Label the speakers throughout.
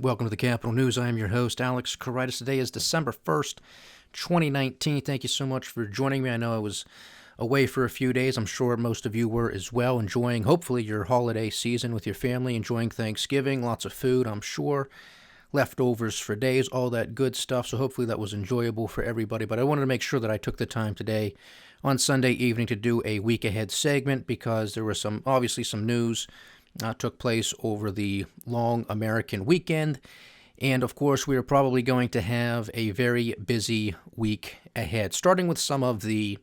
Speaker 1: Welcome to the Capital News. I am your host, Alex Caritas. Today is December 1st, 2019. Thank you so much for joining me. I know I was away for a few days. I'm sure most of you were as well, enjoying, hopefully, your holiday season with your family, enjoying Thanksgiving, lots of food, I'm sure, leftovers for days, all that good stuff. So hopefully that was enjoyable for everybody. But I wanted to make sure that I took the time today on Sunday evening to do a week ahead segment because there was obviously some news took place over the long American weekend. And of course, we are probably going to have a very busy week ahead, starting with some of the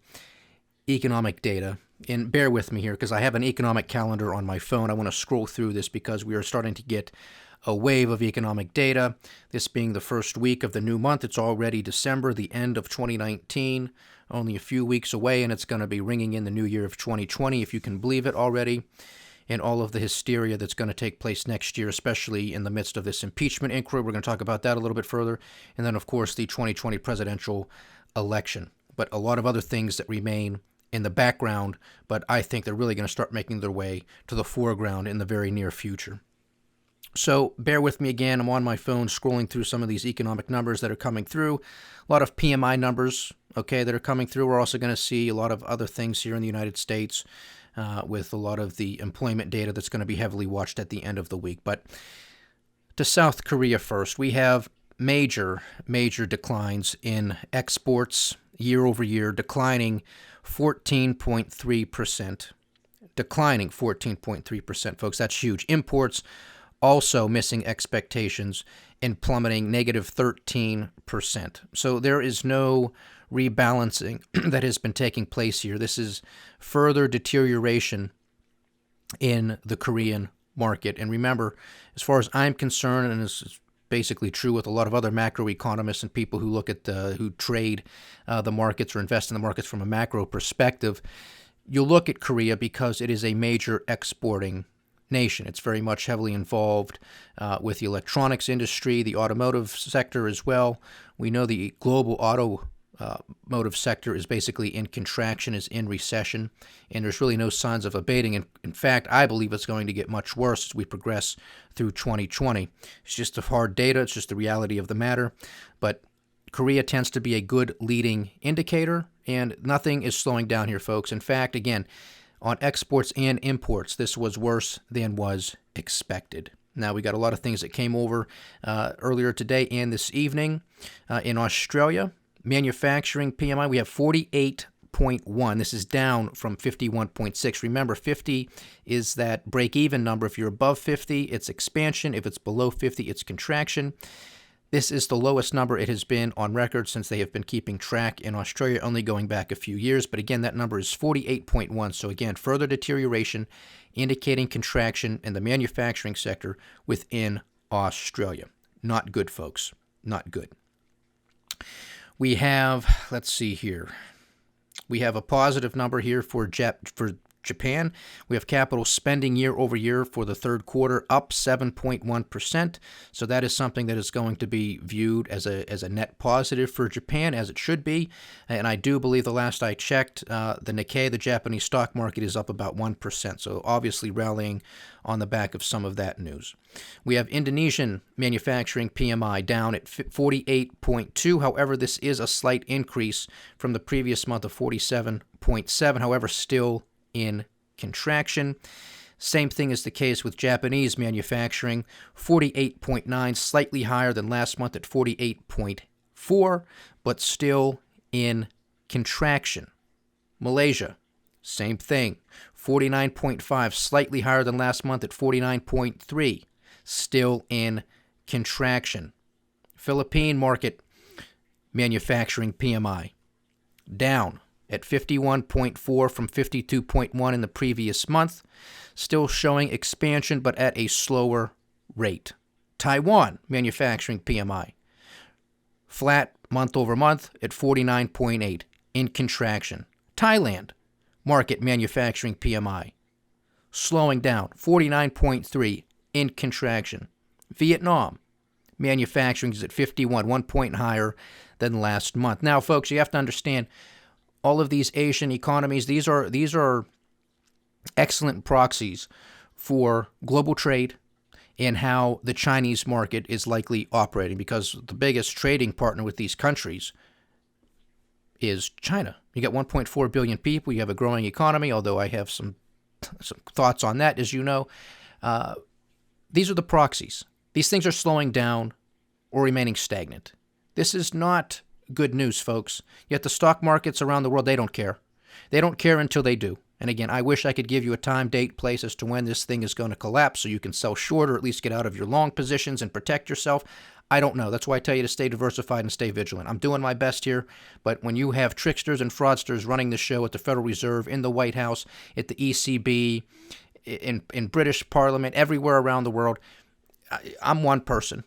Speaker 1: economic data. And bear with me here because I have an economic calendar on my phone. I want to scroll through this because we are starting to get a wave of economic data. This being the first week of the new month. It's already December, the end of 2019, only a few weeks away, and it's going to be ringing in the new year of 2020, if you can believe it already. And all of the hysteria that's going to take place next year, especially in the midst of this impeachment inquiry. We're going to talk about that a little bit further. And then, of course, the 2020 presidential election. But a lot of other things that remain in the background, but I think they're really going to start making their way to the foreground in the very near future. So bear with me again. I'm on my phone scrolling through some of these economic numbers that are coming through. A lot of PMI numbers, that are coming through. We're also going to see a lot of other things here in the United States. With a lot of the employment data that's going to be heavily watched at the end of the week. But to South Korea first, we have major declines in exports year over year, declining 14.3%. Declining 14.3%, folks. That's huge. Imports also missing expectations and plummeting negative 13%. So there is no rebalancing that has been taking place here. This is further deterioration in the Korean market. And remember, as far as I'm concerned, and this is basically true with a lot of other macroeconomists and people who look at who trade the markets or invest in the markets from a macro perspective, you'll look at Korea because it is a major exporting nation. It's very much heavily involved with the electronics industry, the automotive sector as well. We know the global automotive sector is basically in contraction, is in recession, and there's really no signs of abating. And in fact, I believe it's going to get much worse as we progress through 2020. It's just the hard data. It's just the reality of the matter. But Korea tends to be a good leading indicator, and nothing is slowing down here, folks. In fact, again, on exports and imports, this was worse than was expected. Now, we got a lot of things that came over earlier today and this evening in Australia. Manufacturing PMI, we have 48.1. This is down from 51.6. Remember, 50 is that break-even number. If you're above 50, it's expansion. If it's below 50, it's contraction. This is the lowest number it has been on record since they have been keeping track in Australia, only going back a few years. But again, that number is 48.1. So again, further deterioration, indicating contraction in the manufacturing sector within Australia. Not good, folks. Not good. We have, let's see here. We have a positive number here for Japan. We have capital spending year over year for the third quarter up 7.1%. So that is something that is going to be viewed as a net positive for Japan, as it should be. And I do believe the last I checked, the Nikkei, the Japanese stock market, is up about 1%. So obviously rallying on the back of some of that news. We have Indonesian manufacturing PMI down at 48.2. However, this is a slight increase from the previous month of 47.7. However, still in contraction. Same thing is the case with Japanese manufacturing, 48.9, slightly higher than last month at 48.4, but still in contraction. Malaysia, same thing, 49.5, slightly higher than last month at 49.3, still in contraction. Philippine market manufacturing PMI, down at 51.4 from 52.1 in the previous month, still showing expansion but at a slower rate. Taiwan manufacturing PMI, flat month over month at 49.8, in contraction. Thailand market manufacturing PMI, slowing down, 49.3, in contraction. Vietnam manufacturing is at 51, 1 point higher than last month. Now, folks, you have to understand, all of these Asian economies, these are excellent proxies for global trade in how the Chinese market is likely operating, because the biggest trading partner with these countries is China. You got 1.4 billion people. You have a growing economy, although I have some thoughts on that, as you know. These are the proxies. These things are slowing down or remaining stagnant. This is not good news, folks. Yet the stock markets around the world, they don't care. They don't care until they do. And again, I wish I could give you a time, date, place as to when this thing is going to collapse so you can sell short or at least get out of your long positions and protect yourself. I don't know. That's why I tell you to stay diversified and stay vigilant. I'm doing my best here, but when you have tricksters and fraudsters running the show at the Federal Reserve, in the White House, at the ECB, in British Parliament, everywhere around the world, I'm one person.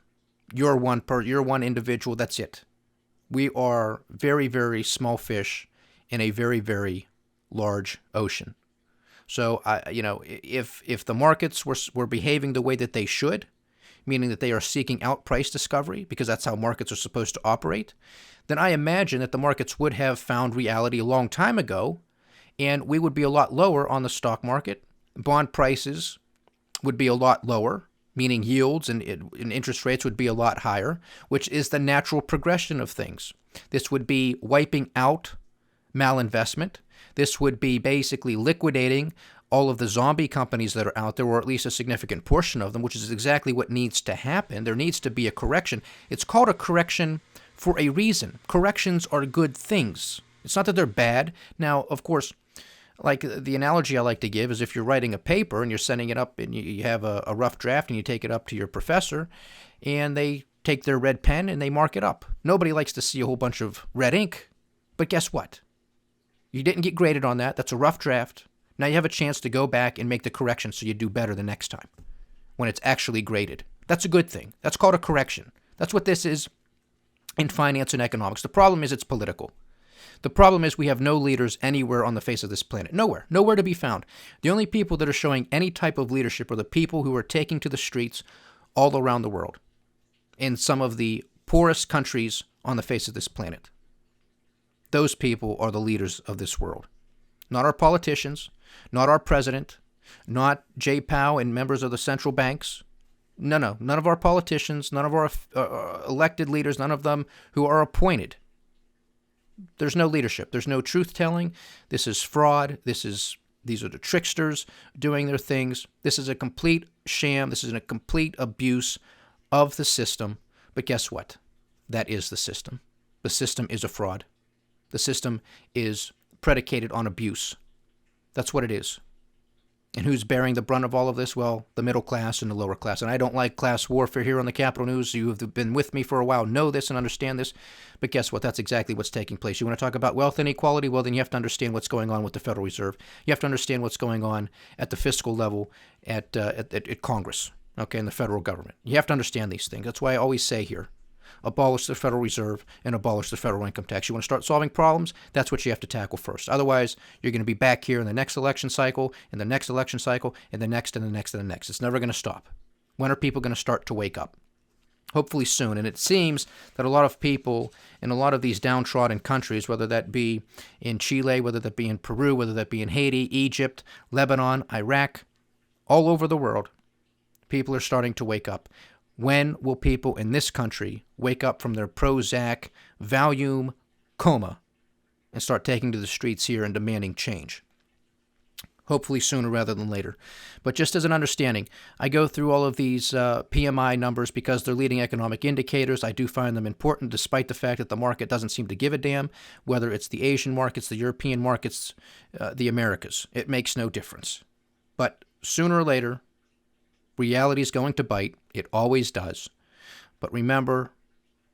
Speaker 1: You're one individual. That's it. We are very, very small fish in a very, very large ocean. So, if the markets were behaving the way that they should, meaning that they are seeking out price discovery, because that's how markets are supposed to operate, then I imagine that the markets would have found reality a long time ago, and we would be a lot lower on the stock market. Bond prices would be a lot lower, meaning yields and interest rates would be a lot higher, which is the natural progression of things. This would be wiping out malinvestment. This would be basically liquidating all of the zombie companies that are out there, or at least a significant portion of them, which is exactly what needs to happen. There needs to be a correction. It's called a correction for a reason. Corrections are good things. It's not that they're bad. Now, of course, like the analogy I like to give is if you're writing a paper and you're sending it up and you have a rough draft and you take it up to your professor and they take their red pen and they mark it up. Nobody likes to see a whole bunch of red ink. But guess what? You didn't get graded on that. That's a rough draft. Now you have a chance to go back and make the correction so you do better the next time when it's actually graded. That's a good thing. That's called a correction. That's what this is in finance and economics. The problem is it's political. The problem is we have no leaders anywhere on the face of this planet. Nowhere. Nowhere to be found. The only people that are showing any type of leadership are the people who are taking to the streets all around the world in some of the poorest countries on the face of this planet. Those people are the leaders of this world. Not our politicians, not our president, not Jay Powell and members of the central banks. No, none of our politicians, none of our elected leaders, none of them who are appointed. There's no leadership. There's no truth-telling. This is fraud. These are the tricksters doing their things. This is a complete sham. This is a complete abuse of the system. But guess what? That is the system. The system is a fraud. The system is predicated on abuse. That's what it is. And who's bearing the brunt of all of this? Well, the middle class and the lower class. And I don't like class warfare here on the Capital News. You have been with me for a while, know this and understand this. But guess what? That's exactly what's taking place. You want to talk about wealth inequality? Well, then you have to understand what's going on with the Federal Reserve. You have to understand what's going on at the fiscal level at Congress, okay, and the federal government. You have to understand these things. That's why I always say here, abolish the Federal Reserve and abolish the federal income tax. You want to start solving problems? That's what you have to tackle first. Otherwise, you're going to be back here in the next election cycle, in the next election cycle, and the next and the next and the next. It's never going to stop. When are people going to start to wake up? Hopefully soon. And it seems that a lot of people in a lot of these downtrodden countries, whether that be in Chile, whether that be in Peru, whether that be in Haiti, Egypt, Lebanon, Iraq, all over the world, people are starting to wake up. When will people in this country wake up from their Prozac, Valium coma and start taking to the streets here and demanding change? Hopefully sooner rather than later. But just as an understanding, I go through all of these PMI numbers because they're leading economic indicators. I do find them important despite the fact that the market doesn't seem to give a damn, whether it's the Asian markets, the European markets, the Americas. It makes no difference. But sooner or later, reality is going to bite. It always does. But remember,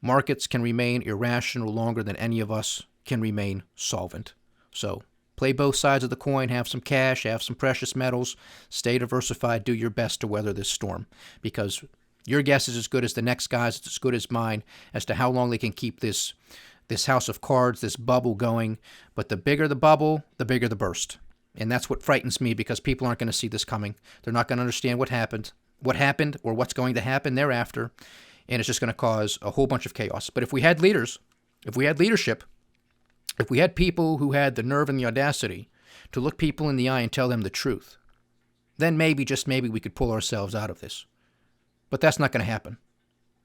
Speaker 1: markets can remain irrational longer than any of us can remain solvent. So play both sides of the coin, have some cash, have some precious metals, stay diversified, do your best to weather this storm. Because your guess is as good as the next guy's, it's as good as mine as to how long they can keep this house of cards, this bubble going. But the bigger the bubble, the bigger the burst. And that's what frightens me because people aren't going to see this coming. They're not going to understand what happened, or what's going to happen thereafter. And it's just going to cause a whole bunch of chaos. But if we had leaders, if we had leadership, if we had people who had the nerve and the audacity to look people in the eye and tell them the truth, then maybe, just maybe, we could pull ourselves out of this. But that's not going to happen.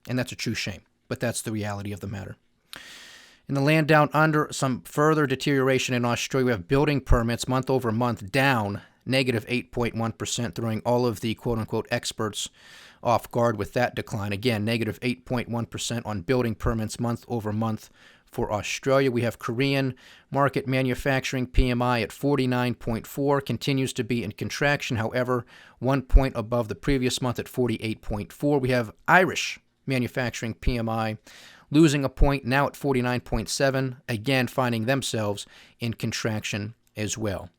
Speaker 1: And that's a true shame. But that's the reality of the matter. In the land down under, some further deterioration in Australia. We have building permits month over month down negative 8.1%, throwing all of the quote-unquote experts off guard with that decline. Again, negative 8.1% on building permits month over month for Australia. We have Korean market manufacturing PMI at 49.4, continues to be in contraction, however, 1 point above the previous month at 48.4. We have Irish manufacturing PMI losing a point, now at 49.7, again finding themselves in contraction as well.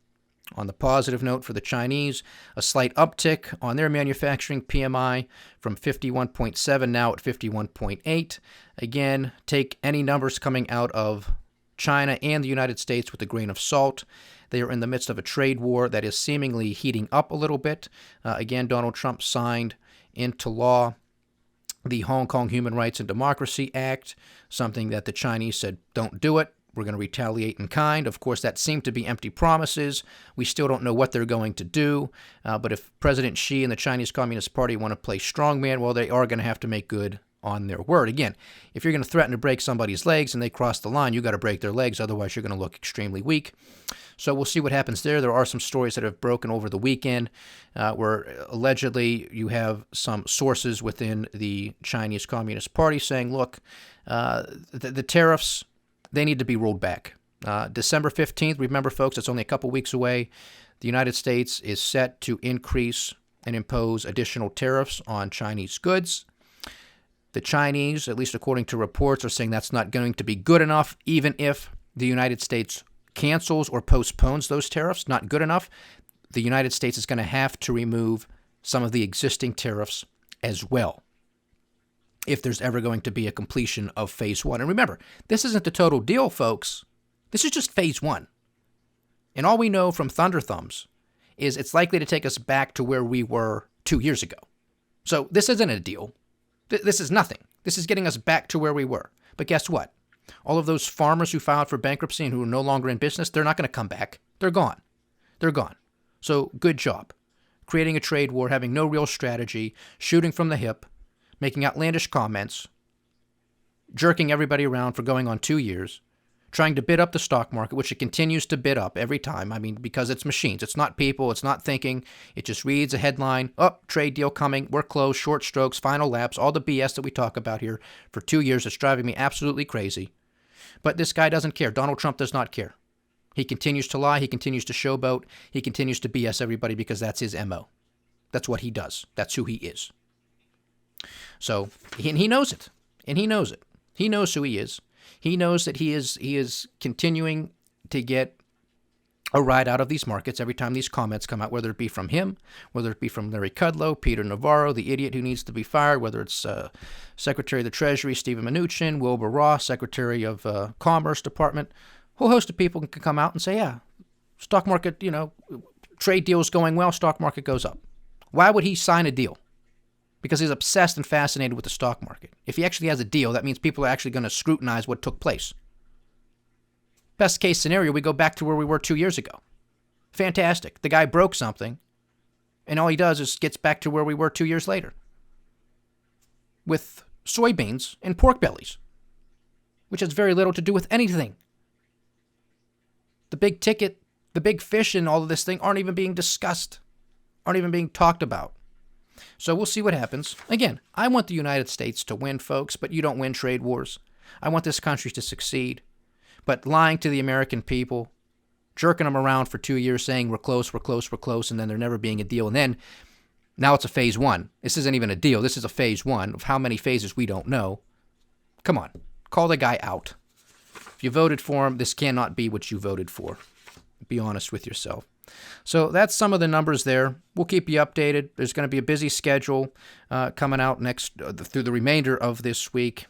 Speaker 1: On the positive note for the Chinese, a slight uptick on their manufacturing PMI from 51.7 now at 51.8. Again, take any numbers coming out of China and the United States with a grain of salt. They are in the midst of a trade war that is seemingly heating up a little bit. Again, Donald Trump signed into law the Hong Kong Human Rights and Democracy Act, something that the Chinese said, don't do it. We're going to retaliate in kind. Of course, that seemed to be empty promises. We still don't know what they're going to do. But if President Xi and the Chinese Communist Party want to play strongman, well, they are going to have to make good on their word. Again, if you're going to threaten to break somebody's legs and they cross the line, you got to break their legs. Otherwise, you're going to look extremely weak. So we'll see what happens there. There are some stories that have broken over the weekend where allegedly you have some sources within the Chinese Communist Party saying, look, the tariffs, they need to be rolled back. December 15th, remember, folks, it's only a couple weeks away. The United States is set to increase and impose additional tariffs on Chinese goods. The Chinese, at least according to reports, are saying that's not going to be good enough, even if the United States cancels or postpones those tariffs. Not good enough. The United States is going to have to remove some of the existing tariffs as well, if there's ever going to be a completion of phase one. And remember, this isn't the total deal, folks. This is just phase one. And all we know from Thunder Thumbs is it's likely to take us back to where we were 2 years ago. So this isn't a deal. This is nothing. This is getting us back to where we were. But guess what? All of those farmers who filed for bankruptcy and who are no longer in business, they're not going to come back. They're gone. They're gone. So good job. Creating a trade war, having no real strategy, shooting from the hip, making outlandish comments, jerking everybody around for going on 2 years, trying to bid up the stock market, which it continues to bid up every time. I mean, because it's machines. It's not people. It's not thinking. It just reads a headline. Oh, trade deal coming. We're closed. Short strokes. Final laps. All the BS that we talk about here for 2 years. It's driving me absolutely crazy. But this guy doesn't care. Donald Trump does not care. He continues to lie. He continues to showboat. He continues to BS everybody because that's his MO. That's what he does. That's who he is. So, he knows it. And he knows it. He knows who he is. He knows that he is continuing to get a ride out of these markets every time these comments come out, whether it be from him, whether it be from Larry Kudlow, Peter Navarro, the idiot who needs to be fired, whether it's Secretary of the Treasury, Stephen Mnuchin, Wilbur Ross, Secretary of Commerce Department. A whole host of people can come out and say, yeah, stock market, trade deal is going well, stock market goes up. Why would he sign a deal? Because he's obsessed and fascinated with the stock market. If he actually has a deal, that means people are actually going to scrutinize what took place. Best case scenario, we go back to where we were 2 years ago. Fantastic. The guy broke something, and all he does is gets back to where we were 2 years later. With soybeans and pork bellies, which has very little to do with anything. The big ticket, the big fish in all of this thing aren't even being discussed, aren't even being talked about. So we'll see what happens. Again, I want the United States to win, folks, but you don't win trade wars. I want this country to succeed. But lying to the American people, jerking them around for 2 years, saying we're close, we're close, we're close, and then there never being a deal. And then now it's a phase one. This isn't even a deal. This is a phase one of how many phases we don't know. Come on, call the guy out. If you voted for him, this cannot be what you voted for. Be honest with yourself. So that's some of the numbers there. We'll keep you updated. There's going to be a busy schedule coming out next through the remainder of this week.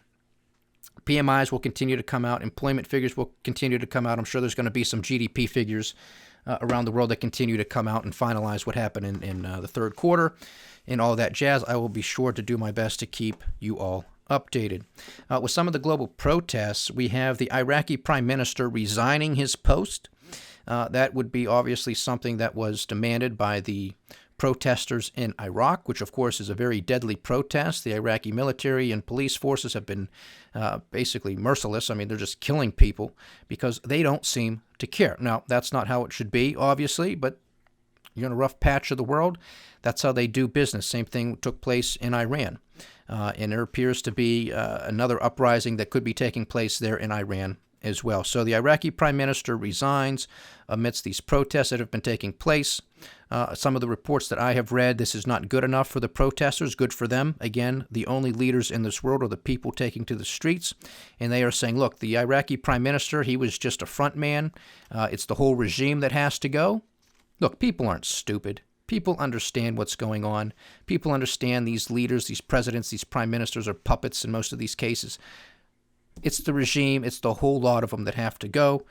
Speaker 1: PMIs will continue to come out. Employment figures will continue to come out. I'm sure there's going to be some GDP figures around the world that continue to come out and finalize what happened in the third quarter and all that jazz. I will be sure to do my best to keep you all updated. With some of the global protests, we have the Iraqi Prime Minister resigning his post. That would be obviously something that was demanded by the protesters in Iraq, which of course is a very deadly protest. The Iraqi military and police forces have been basically merciless. I mean, they're just killing people because they don't seem to care. Now, that's not how it should be, obviously, but you're in a rough patch of the world. That's how they do business. Same thing took place in Iran. And there appears to be another uprising that could be taking place there in Iran as well. So the Iraqi prime minister resigns amidst these protests that have been taking place. Some of the reports that I have read, this is not good enough for the protesters, good for them. Again, the only leaders in this world are the people taking to the streets. And they are saying, look, the Iraqi prime minister, he was just a front man. It's the whole regime that has to go. Look, people aren't stupid. People understand what's going on. People understand these leaders, these presidents, these prime ministers are puppets in most of these cases. It's the regime. It's the whole lot of them that have to go.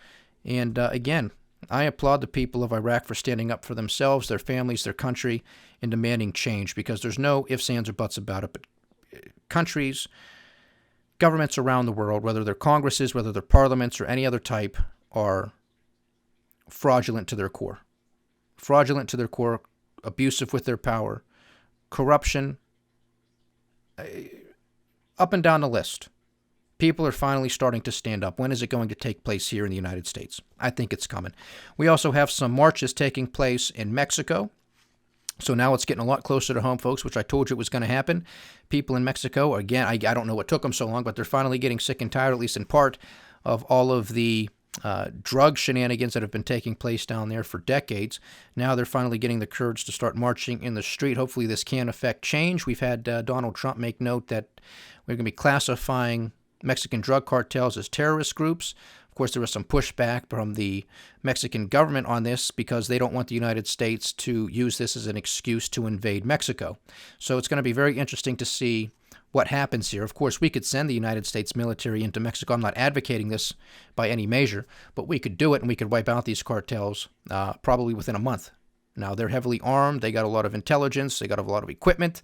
Speaker 1: And again, I applaud the people of Iraq for standing up for themselves, their families, their country, and demanding change because there's no ifs, ands, or buts about it. But countries, governments around the world, whether they're Congresses, whether they're parliaments, or any other type, are fraudulent to their core. Fraudulent to their core, abusive with their power, corruption, up and down the list. People are finally starting to stand up. When is it going to take place here in the United States? I think it's coming. We also have some marches taking place in Mexico. So now it's getting a lot closer to home, folks, which I told you it was going to happen. People in Mexico, again, I don't know what took them so long, but they're finally getting sick and tired, at least in part, of all of the drug shenanigans that have been taking place down there for decades. Now they're finally getting the courage to start marching in the street. Hopefully this can affect change. We've had Donald Trump make note that we're going to be classifying Mexican drug cartels as terrorist groups. Of course, there was some pushback from the Mexican government on this because they don't want the United States to use this as an excuse to invade Mexico. So it's going to be very interesting to see what happens here. Of course, we could send the United States military into Mexico. I'm not advocating this by any measure, but we could do it and we could wipe out these cartels probably within a month. Now, they're heavily armed. They got a lot of intelligence. They got a lot of equipment.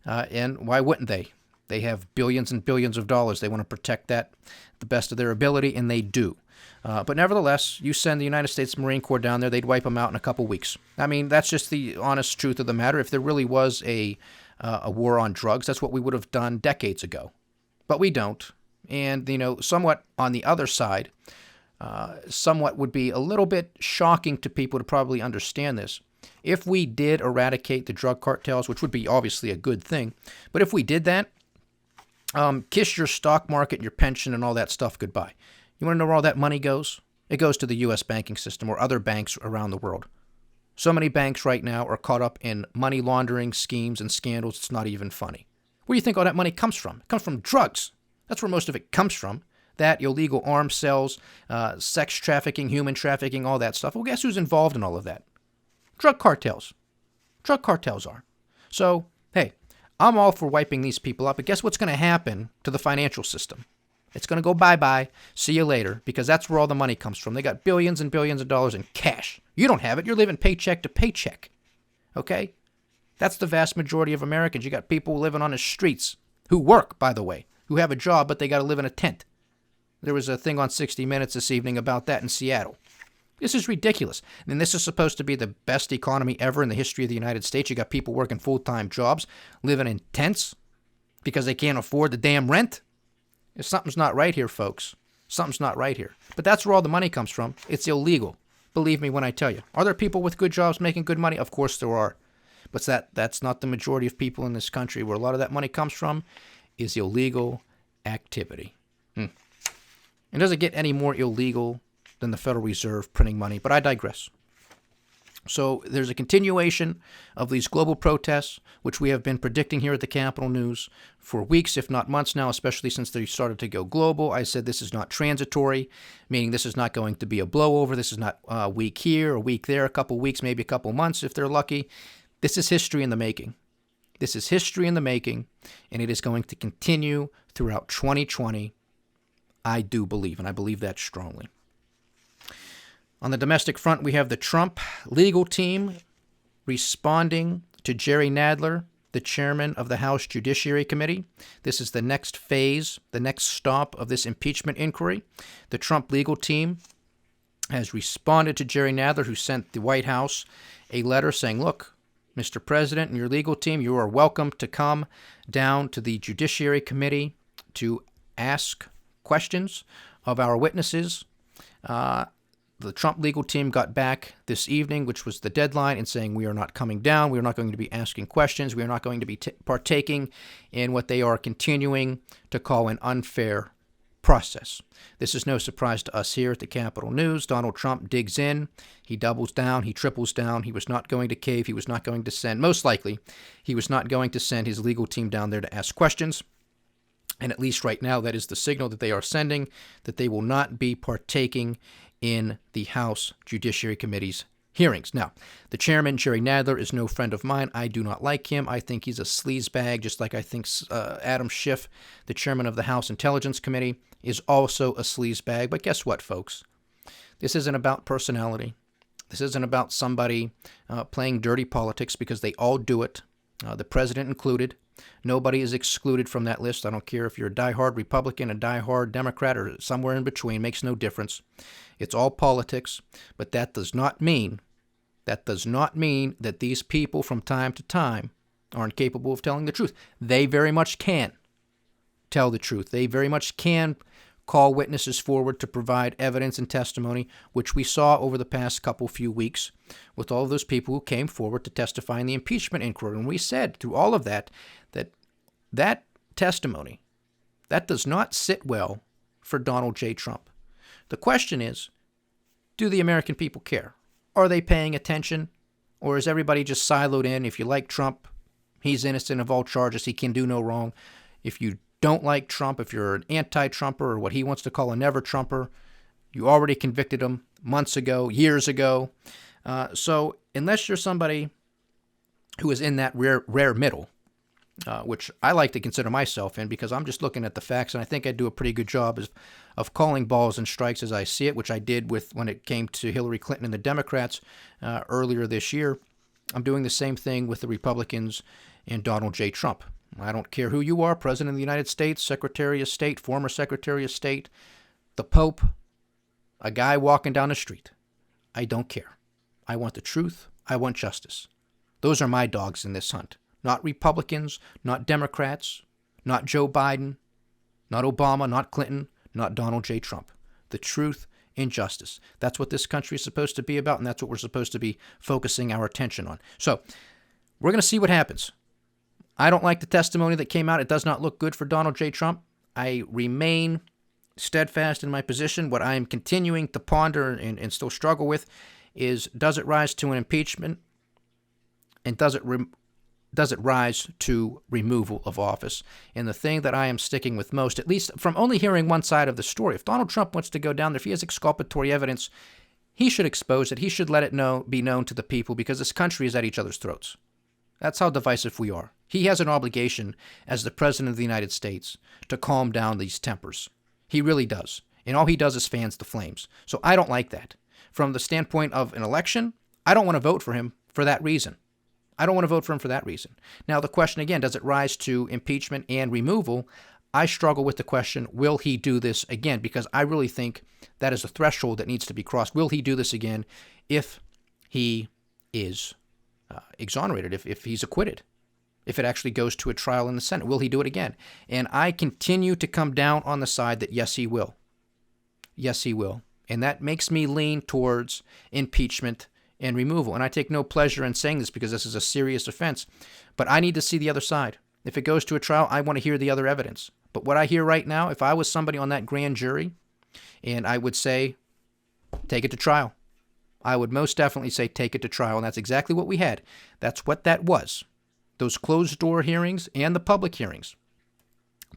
Speaker 1: And why wouldn't they? They have billions and billions of dollars. They want to protect that the best of their ability, and they do. But nevertheless, you send the United States Marine Corps down there, they'd wipe them out in a couple weeks. I mean, that's just the honest truth of the matter. If there really was a war on drugs, that's what we would have done decades ago. But we don't. And, somewhat on the other side, somewhat would be a little bit shocking to people to probably understand this. If we did eradicate the drug cartels, which would be obviously a good thing, but if we did that, kiss your stock market, your pension, and all that stuff goodbye. You want to know where all that money goes? It goes to the U.S. banking system or other banks around the world. So many banks right now are caught up in money laundering schemes and scandals, it's not even funny. Where do you think all that money comes from? It comes from drugs. That's where most of it comes from. That, illegal arms sales, sex trafficking, human trafficking, all that stuff. Well, guess who's involved in all of that? Drug cartels. Drug cartels are. So, hey, I'm all for wiping these people up, but guess what's going to happen to the financial system? It's going to go bye-bye, see you later, because that's where all the money comes from. They got billions and billions of dollars in cash. You don't have it. You're living paycheck to paycheck. Okay? That's the vast majority of Americans. You got people living on the streets who work, by the way, who have a job, but they got to live in a tent. There was a thing on 60 Minutes this evening about that in Seattle. This is ridiculous. And this is supposed to be the best economy ever in the history of the United States. You got people working full-time jobs, living in tents because they can't afford the damn rent. Something's not right here, folks. Something's not right here. But that's where all the money comes from. It's illegal. Believe me when I tell you. Are there people with good jobs making good money? Of course there are. But that's not the majority of people in this country. Where a lot of that money comes from is illegal activity. And does it get any more illegal than the Federal Reserve printing money? But I digress. So there's a continuation of these global protests, which we have been predicting here at the Capital News for weeks, if not months now, especially since they started to go global. I said this is not transitory, meaning this is not going to be a blowover. This is not a week here, a week there, a couple weeks, maybe a couple months if they're lucky. This is history in the making. This is history in the making, and it is going to continue throughout 2020. I do believe, and I believe that strongly. On the domestic front, we have the Trump legal team responding to Jerry Nadler, the chairman of the House Judiciary Committee. This is the next phase, the next stop of this impeachment inquiry. The Trump legal team has responded to Jerry Nadler, who sent the White House a letter saying, look, Mr. President and your legal team, you are welcome to come down to the Judiciary Committee to ask questions of our witnesses. The Trump legal team got back this evening, which was the deadline, and saying we are not coming down. We are not going to be asking questions. We are not going to be partaking in what they are continuing to call an unfair process. This is no surprise to us here at the Capital News. Donald Trump digs in. He doubles down. He triples down. He was not going to cave. He was not going to send, most likely, he was not going to send his legal team down there to ask questions. And at least right now, that is the signal that they are sending, that they will not be partaking in the House Judiciary Committee's hearings. Now, the chairman, Jerry Nadler, is no friend of mine. I do not like him. I think he's a sleazebag, just like I think Adam Schiff, the chairman of the House Intelligence Committee, is also a sleazebag. But guess what, folks? This isn't about personality. This isn't about somebody playing dirty politics, because they all do it, the president included. Nobody is excluded from that list. I don't care if you're a diehard Republican, a diehard Democrat, or somewhere in between. Makes no difference. It's all politics. But that does not mean that these people from time to time aren't capable of telling the truth. They very much can tell the truth. They very much can call witnesses forward to provide evidence and testimony, which we saw over the past few weeks with all of those people who came forward to testify in the impeachment inquiry. And we said through all of that testimony, that does not sit well for Donald J. Trump. The question is, do the American people care? Are they paying attention? Or is everybody just siloed in? If you like Trump, he's innocent of all charges. He can do no wrong. If you don't like Trump, if you're an anti-Trumper, or what he wants to call a never-Trumper, you already convicted him months ago, years ago. So unless you're somebody who is in that rare middle, which I like to consider myself in, because I'm just looking at the facts, and I think I do a pretty good job of calling balls and strikes as I see it, which I did when it came to Hillary Clinton and the Democrats earlier this year. I'm doing the same thing with the Republicans and Donald J. Trump. I don't care who you are, President of the United States, Secretary of State, former Secretary of State, the Pope, a guy walking down the street. I don't care. I want the truth. I want justice. Those are my dogs in this hunt. Not Republicans, not Democrats, not Joe Biden, not Obama, not Clinton, not Donald J. Trump. The truth and justice. That's what this country is supposed to be about, and that's what we're supposed to be focusing our attention on. So we're going to see what happens. I don't like the testimony that came out. It does not look good for Donald J. Trump. I remain steadfast in my position. What I am continuing to ponder and still struggle with is, does it rise to an impeachment? And does it rise to removal of office? And the thing that I am sticking with most, at least from only hearing one side of the story, if Donald Trump wants to go down there, if he has exculpatory evidence, he should expose it. He should let it be known to the people, because this country is at each other's throats. That's how divisive we are. He has an obligation as the President of the United States to calm down these tempers. He really does. And all he does is fans the flames. So I don't like that. From the standpoint of an election, I don't want to vote for him for that reason. Now, the question again, does it rise to impeachment and removal? I struggle with the question, will he do this again? Because I really think that is a threshold that needs to be crossed. Will he do this again if he is exonerated, if he's acquitted, if it actually goes to a trial in the Senate? Will he do it again? And I continue to come down on the side that yes, he will. Yes, he will. And that makes me lean towards impeachment and removal. And I take no pleasure in saying this, because this is a serious offense. But I need to see the other side. If it goes to a trial, I want to hear the other evidence. But what I hear right now, if I was somebody on that grand jury, and I would say, take it to trial. I would most definitely say take it to trial. And that's exactly what we had. That's what that was. Those closed-door hearings and the public hearings.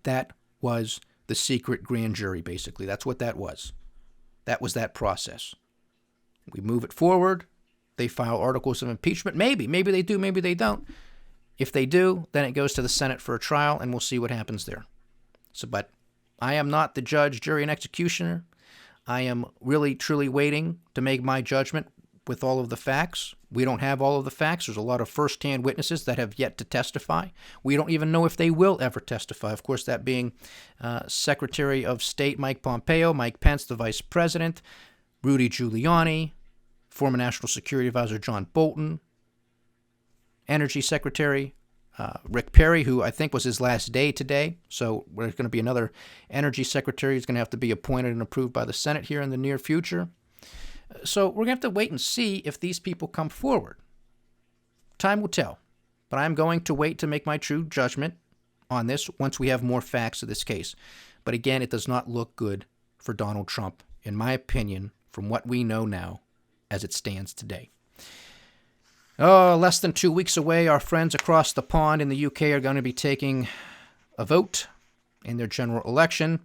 Speaker 1: That was the secret grand jury, basically. That's what that was. That was that process. We move it forward. They file articles of impeachment. Maybe they do, maybe they don't. If they do, then it goes to the Senate for a trial, and we'll see what happens there. But I am not the judge, jury, and executioner. I am really, truly waiting to make my judgment with all of the facts. We don't have all of the facts. There's a lot of first-hand witnesses that have yet to testify. We don't even know if they will ever testify. Of course, that being Secretary of State Mike Pompeo, Mike Pence, the Vice President, Rudy Giuliani, former National Security Advisor John Bolton, Energy Secretary Rick Perry, who I think was his last day today. So there's going to be another Energy Secretary who's going to have to be appointed and approved by the Senate here in the near future. So we're going to have to wait and see if these people come forward. Time will tell. But I'm going to wait to make my true judgment on this once we have more facts of this case. But again, it does not look good for Donald Trump, in my opinion, from what we know now as it stands today. Less than 2 weeks away, our friends across the pond in the UK are going to be taking a vote in their general election.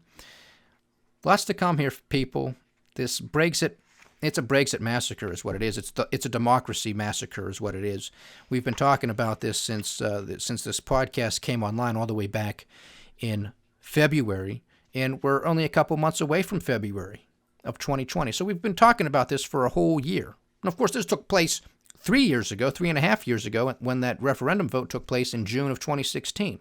Speaker 1: Lots to come here, people. This Brexit, it's a Brexit massacre is what it is. It's a democracy massacre is what it is. We've been talking about this since this podcast came online all the way back in February, and we're only a couple months away from February of 2020. So we've been talking about this for a whole year. And of course, this took place 3.5 years ago, when that referendum vote took place in June of 2016.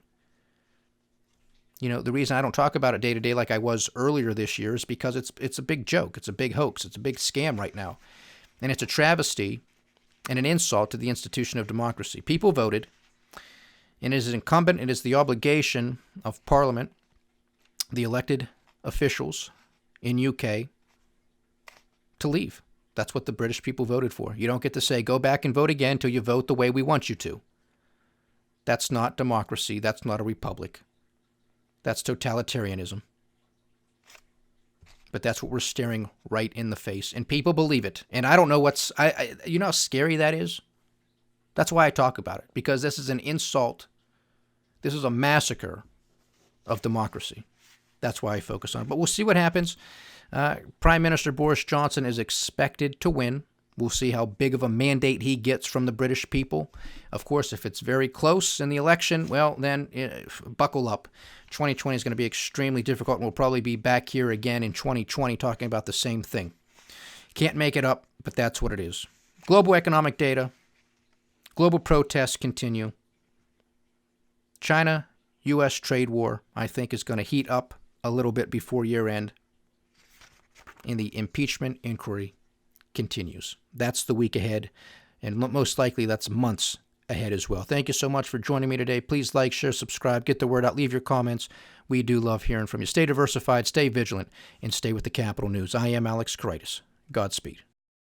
Speaker 1: You know, the reason I don't talk about it day to day like I was earlier this year is because it's a big joke. It's a big hoax. It's a big scam right now. And it's a travesty and an insult to the institution of democracy. People voted, and it is incumbent, it is the obligation of Parliament, the elected officials in UK, to leave. That's what the British people voted for. You don't get to say, go back and vote again until you vote the way we want you to. That's not democracy. That's not a republic. That's totalitarianism. But that's what we're staring right in the face. And people believe it. And I don't know you know how scary that is? That's why I talk about it. Because this is an insult. This is a massacre of democracy. That's why I focus on it. But we'll see what happens. Prime Minister Boris Johnson is expected to win. We'll see how big of a mandate he gets from the British people. Of course, if it's very close in the election, well, then buckle up. 2020 is going to be extremely difficult, and we'll probably be back here again in 2020 talking about the same thing. Can't make it up, but that's what it is. Global economic data. Global protests continue. China-U.S. trade war, I think, is going to heat up a little bit before year end. And the impeachment inquiry continues. That's the week ahead, and most likely that's months ahead as well. Thank you so much for joining me today. Please like, share, subscribe, get the word out, leave your comments. We do love hearing from you. Stay diversified, stay vigilant, and stay with the Capital News. I am Alex Karitis. Godspeed.